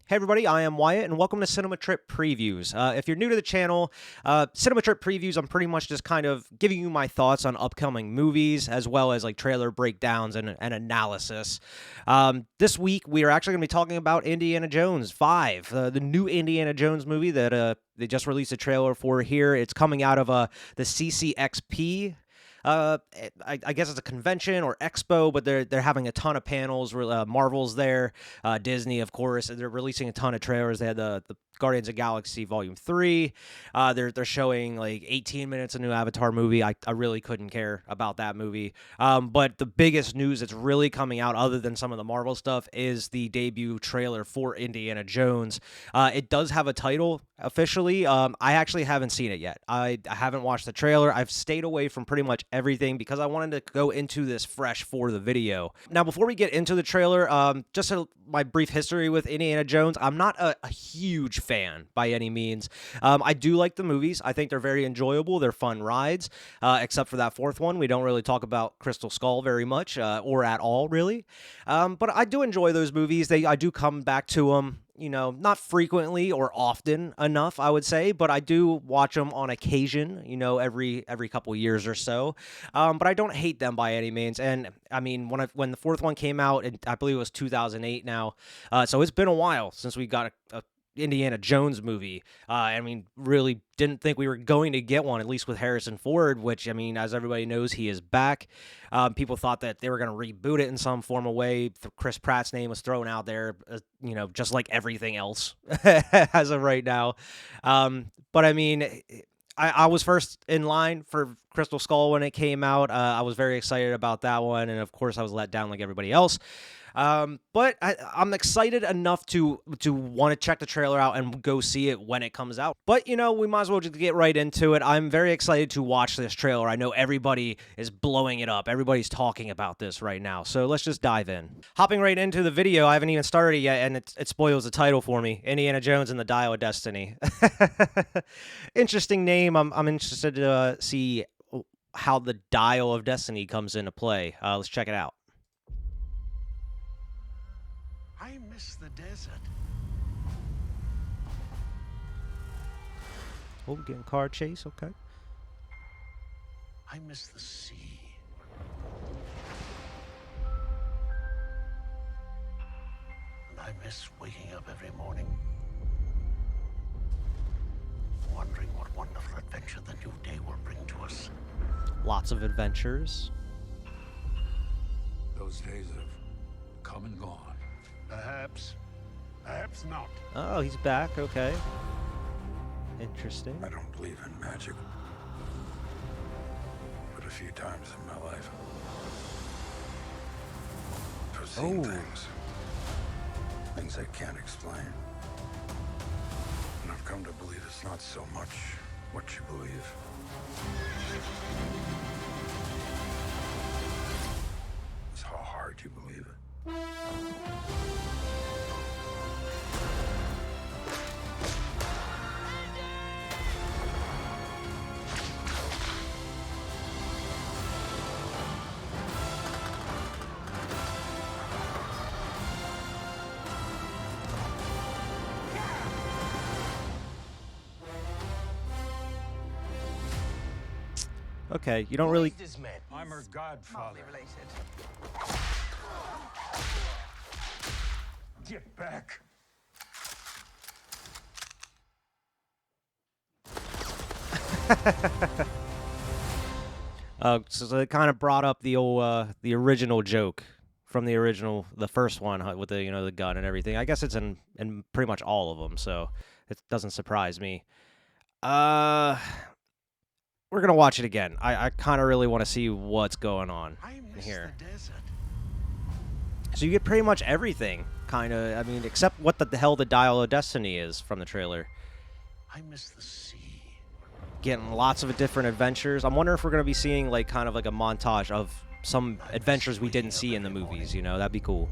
Hey everybody, I am Wyatt, and welcome to Cinema Trip Previews. If you're new to the channel, Cinema Trip Previews, I'm pretty much just kind of giving you my thoughts on upcoming movies, as well as like trailer breakdowns and analysis. This week, we are actually going to be talking about Indiana Jones 5, the new Indiana Jones movie that they just released a trailer for here. It's coming out of the CCXP. I guess it's a convention or expo, but they're having a ton of panels. Marvel's there, Disney, of course. They're releasing a ton of trailers. They had the Guardians of the Galaxy Volume 3. They're showing like 18 minutes of new Avatar movie. I really couldn't care about that movie. But the biggest news that's really coming out, other than some of the Marvel stuff, is the debut trailer for Indiana Jones. It does have a title officially. I actually haven't seen it yet. I haven't watched the trailer. I've stayed away from pretty much everything because I wanted to go into this fresh for the video. Now, before we get into the trailer, my brief history with Indiana Jones, I'm not a huge fan by any means. I do like the movies. I think they're very enjoyable. They're fun rides, except for that fourth one. We don't really talk about Crystal Skull very much, or at all, really. But I do enjoy those movies. I do come back to them. You know, not frequently or often enough, I would say, but I do watch them on occasion, you know, every couple years or so. But I don't hate them by any means. And I mean, when the fourth one came out, I believe it was 2008 now, so it's been a while since we got a Indiana Jones movie. I mean, really didn't think we were going to get one, at least with Harrison Ford, which, I mean, as everybody knows, he is back. People thought that they were going to reboot it in some form of way. Chris Pratt's name was thrown out there, you know, just like everything else as of right now. But I mean, I was first in line for Crystal Skull when it came out. I was very excited about that one, and of course I was let down like everybody else. But I'm excited enough to want to check the trailer out and go see it when it comes out. But, you know, we might as well just get right into it. I'm very excited to watch this trailer. I know everybody is blowing it up. Everybody's talking about this right now. So let's just dive in. Hopping right into the video, I haven't even started yet, and it spoils the title for me. Indiana Jones and the Dial of Destiny. Interesting name. I'm interested to see how the Dial of Destiny comes into play. Let's check it out. I miss the desert. Oh, getting car chase, okay. I miss the sea. And I miss waking up every morning, wondering what wonderful adventure the new day will bring to us. Lots of adventures. Those days have come and gone. Perhaps not. Oh, he's back. Okay. Interesting. I don't believe in magic, but a few times in my life, I've seen things I can't explain. And I've come to believe it's not so much what you believe. It's how hard you believe it. Okay, you don't really... I'm her godfather. Get back. So they kind of brought up the old, the original joke from the first one with the, you know, the gun and everything. I guess it's in pretty much all of them, so it doesn't surprise me. We're gonna watch it again. I kind of really want to see what's going on here. The desert. So you get pretty much everything, kind of. I mean, except what the hell the Dial of Destiny is from the trailer. I miss the sea. Getting lots of different adventures. I'm wondering if we're gonna be seeing like kind of like a montage of some adventures we didn't see in the movies. You know, that'd be cool.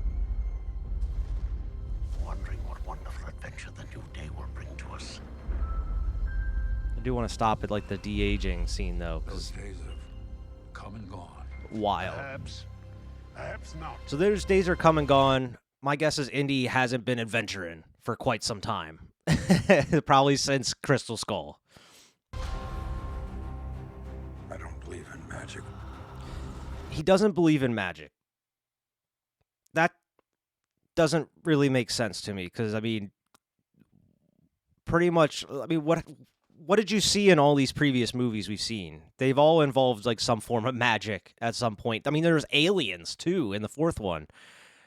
Wondering what wonderful adventure the new day will bring to us. I do want to stop at like the de-aging scene though, Those because days have come and gone. wild. Perhaps not. So those days are come and gone. My guess is Indy hasn't been adventuring for quite some time, probably since Crystal Skull. I don't believe in magic. He doesn't believe in magic. That doesn't really make sense to me because, I mean, pretty much, I mean, what did you see in all these previous movies we've seen? They've all involved like some form of magic at some point. I mean, there's aliens too in the fourth one.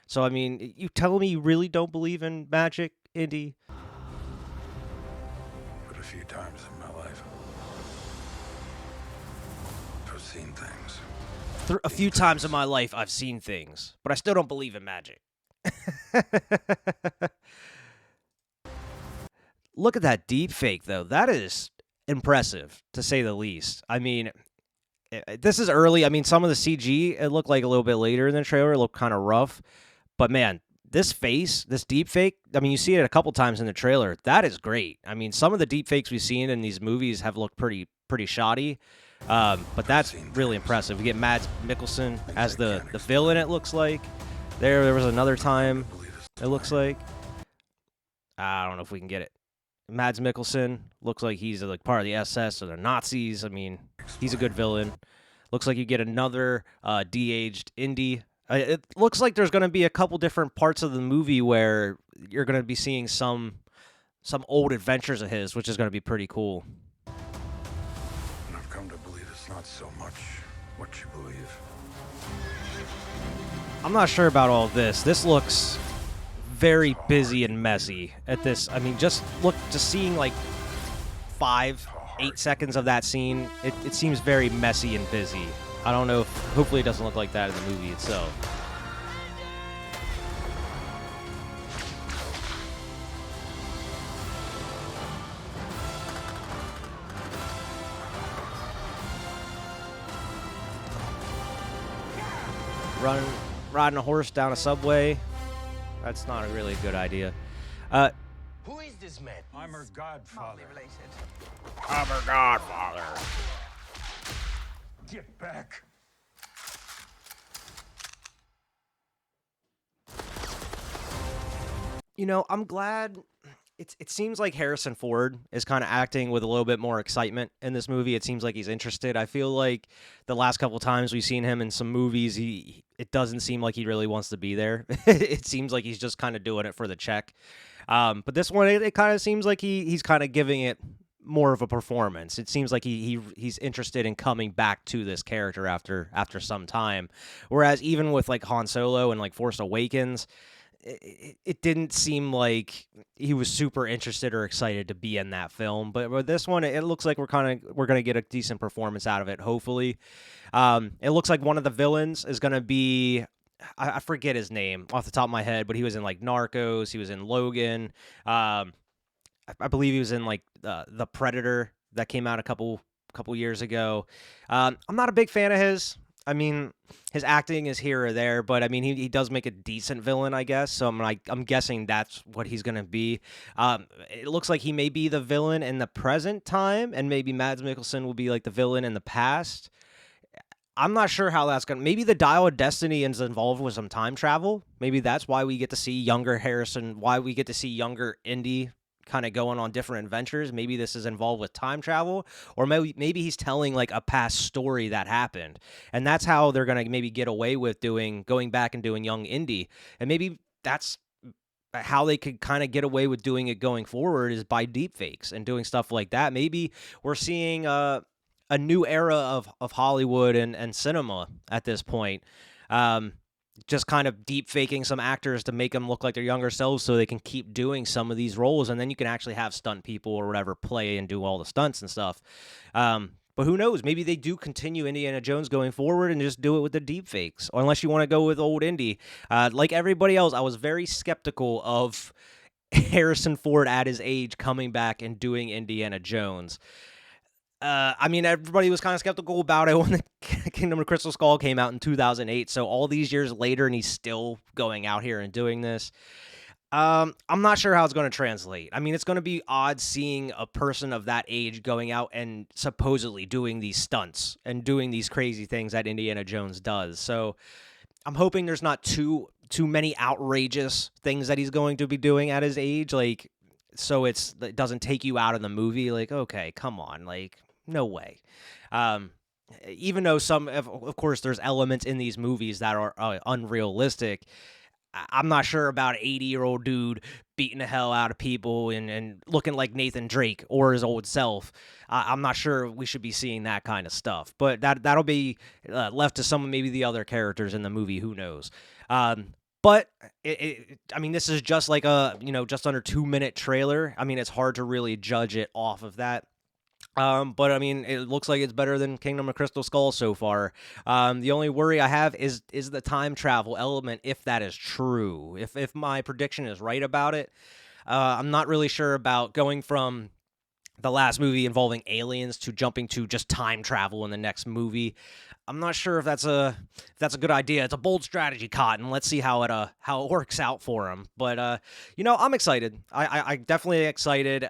So, I mean, you tell me you really don't believe in magic, Indy? But a few times in my life, I've seen things. A few times in my life, I've seen things, but I still don't believe in magic. Look at that deep fake, though. That is impressive, to say the least. I mean, this is early. I mean, some of the CG, it looked like a little bit later in the trailer. It looked kind of rough. But, man, this face, this deep fake, I mean, you see it a couple times in the trailer. That is great. I mean, some of the deep fakes we've seen in these movies have looked pretty shoddy. But that's really impressive. We get Mads Mikkelsen as the villain, it looks like. There was another time, it looks like. I don't know if we can get it. Mads Mikkelsen looks like he's like part of the SS or the Nazis. I mean, he's a good villain. Looks like you get another de-aged Indy. It looks like there's going to be a couple different parts of the movie where you're going to be seeing some old adventures of his, which is going to be pretty cool. And I've come to believe it's not so much what you believe. I'm not sure about all this. This looks very busy and messy at this. I mean, just seeing like 5-8 seconds of that scene, it seems very messy and busy. I don't know if, hopefully it doesn't look like that in the movie itself. Riding a horse down a subway. That's not a really good idea. Who is this man? I'm her godfather. I'm her godfather. Get back. You know, I'm glad. It seems like Harrison Ford is kind of acting with a little bit more excitement in this movie. It seems like he's interested. I feel like the last couple times we've seen him in some movies, it doesn't seem like he really wants to be there. It seems like he's just kind of doing it for the check. But this one, it kind of seems like he's kind of giving it more of a performance. It seems like he's interested in coming back to this character after some time. Whereas even with like Han Solo and like Force Awakens, it didn't seem like he was super interested or excited to be in that film. But with this one, it looks like we're going to get a decent performance out of it, hopefully. It looks like one of the villains is going to be, I forget his name off the top of my head, but he was in like Narcos, he was in Logan. I believe he was in like the Predator that came out a couple years ago. I'm not a big fan of his. I mean, his acting is here or there, but I mean, he does make a decent villain, I guess. So I'm guessing that's what he's gonna be. It looks like he may be the villain in the present time, and maybe Mads Mikkelsen will be like the villain in the past. I'm not sure how that's gonna. Maybe the Dial of Destiny is involved with some time travel. Maybe that's why we get to see younger Harrison. Why we get to see younger Indy kind of going on different adventures. Maybe this is involved with time travel, or maybe he's telling like a past story that happened, and that's how they're gonna maybe get away with going back and doing young Indy, and maybe that's how they could kind of get away with doing it going forward is by deepfakes and doing stuff like that. Maybe we're seeing a new era of Hollywood and cinema at this point. Just kind of deep faking some actors to make them look like their younger selves so they can keep doing some of these roles. And then you can actually have stunt people or whatever play and do all the stunts and stuff. But who knows? Maybe they do continue Indiana Jones going forward and just do it with the deep fakes. Or unless you want to go with old Indy. Like everybody else, I was very skeptical of Harrison Ford at his age coming back and doing Indiana Jones. I mean, everybody was kind of skeptical about it when the Kingdom of Crystal Skull came out in 2008. So all these years later, and he's still going out here and doing this. I'm not sure how it's going to translate. I mean, it's going to be odd seeing a person of that age going out and supposedly doing these stunts and doing these crazy things that Indiana Jones does. So I'm hoping there's not too too many outrageous things that he's going to be doing at his age, like, so it doesn't take you out of the movie. Like, okay, come on, like, no way. Um, Even though of course, there's elements in these movies that are unrealistic. I'm not sure about an 80-year-old dude beating the hell out of people and looking like Nathan Drake or his old self. I'm not sure we should be seeing that kind of stuff, but that'll be left to some of maybe the other characters in the movie. Who knows? But I mean, this is just like a just under 2-minute trailer. I mean, it's hard to really judge it off of that. But I mean, it looks like it's better than Kingdom of Crystal Skull so far. The only worry I have is the time travel element, if that is true. If my prediction is right about it, I'm not really sure about going from the last movie involving aliens to jumping to just time travel in the next movie. I'm not sure if that's a good idea. It's a bold strategy, Cotton. Let's see how it works out for him. But I'm excited. I definitely excited.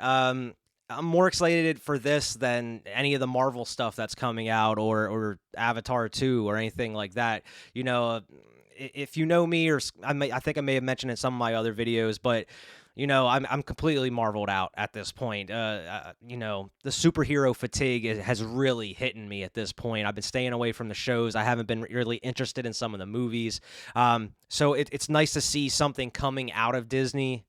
I'm more excited for this than any of the Marvel stuff that's coming out, or Avatar 2 or anything like that. If you know me, or I think I may have mentioned in some of my other videos, but I'm completely marveled out at this point. The superhero fatigue has really hit me at this point. I've been staying away from the shows. I haven't been really interested in some of the movies. So it's nice to see something coming out of Disney.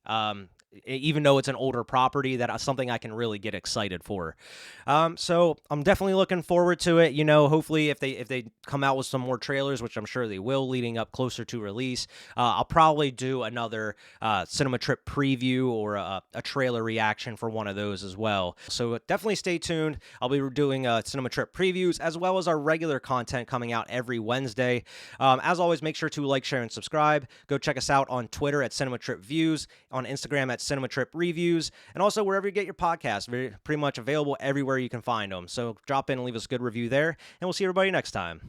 Even though it's an older property, that's something I can really get excited for. So I'm definitely looking forward to it. Hopefully if they come out with some more trailers, which I'm sure they will, leading up closer to release, I'll probably do another Cinema Trip preview or a trailer reaction for one of those as well. So definitely stay tuned. I'll be doing Cinema Trip previews as well as our regular content coming out every Wednesday. As always, make sure to like, share, and subscribe. Go check us out on Twitter at Cinema Trip Views, on Instagram at Cinema Trip Reviews, and also wherever you get your podcasts. Pretty much available everywhere you can find them. So drop in and leave us a good review there, and we'll see everybody next time.